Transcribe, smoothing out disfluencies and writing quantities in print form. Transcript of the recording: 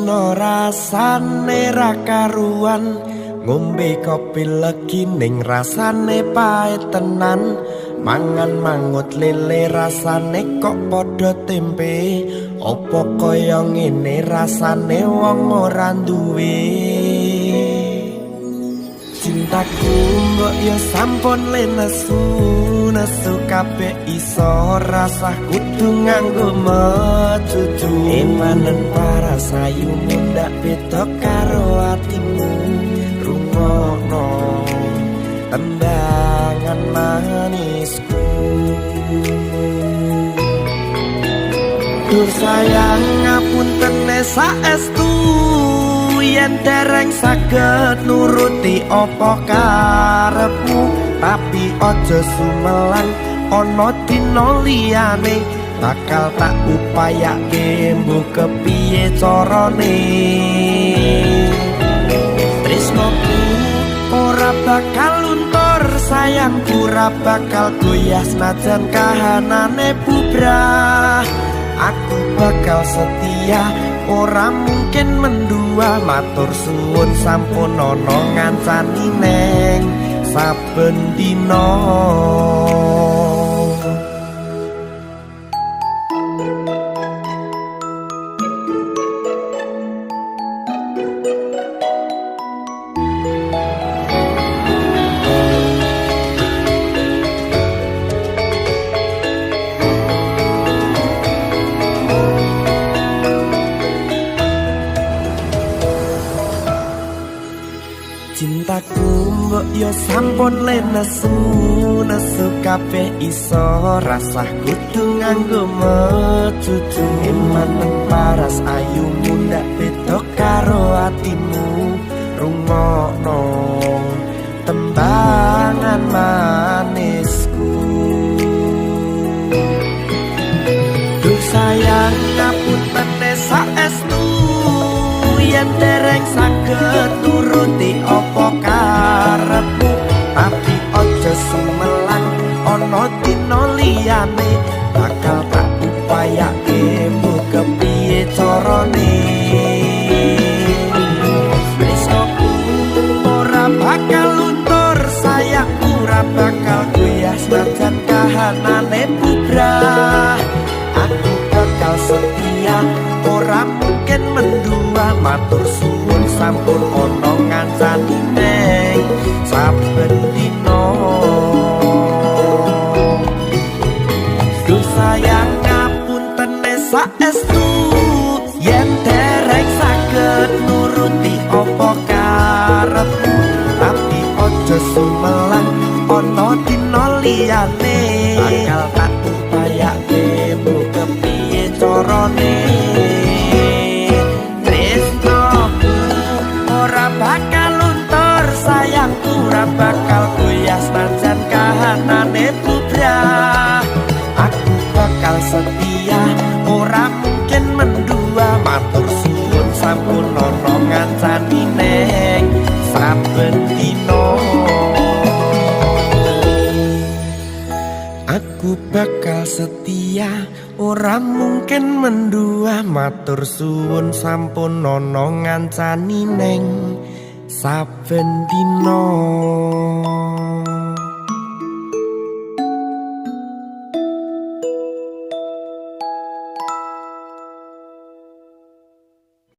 tresno rasane ra karuan, ngombe kopi legi ning rasane pahit tenan, mangan mangut lele rasane kok padha tempe, opo kaya ngene rasane wong ora duwe. Cintaku mbok yo sampun lenesu, nesu kabeh iso rasah kudu nganggo mecucu. Emanen para sayu mundak beda karo atimu, rungokno tembangan manisku. Dur sayang ngapunten saestu, yen dereng saged nuruti apa karepmu, tapi aja sumelang ana dina liyane, bakal tak upayake mbok kepiye carane. Tresnoku ora bakal luntur, sayangku ora bakal goyah senajan kahanane bubrah. Aku bakal setia, ora mungkin mendua, matur suwun sampun ana ngancani neng saben dina. Cintaku mbok yo sampun lenesu, nesu kabeh iso rasah kudu nganggo mecucu. Emanen paras ayu mundak beda karo atimu, rungokno tembangan manisku. Duh sayang ngapunten saestu, yen dereng saged nuruti apa karepmu, tapi aja sumelang ana dina liyane, bakal tak upayake mbok kepiye carane. Tresnoku ora bakal luntur, sayangku ora bakal goyah senajan kahanane bubrah. Aku bakal setia, ora mungkin mendua, matur suwun sampun ana ngancani neng saben dina. Duh sayang ngapunten saestu, yen dereng saged nuruti apa karepmu, tapi aja sumelang ana dina liyane, bakal tak upayake mbok kepiye carane. Bakal luntur, sayangku ora bakal goyah senajan kahanane bubrah. Aku bakal setia, ora mungkin mendua, matur suwun sampun ana ngancani neng saben dina. Aku bakal setia, ora mungkin mendua, matur suwun sampun ana ngancani neng saben dina.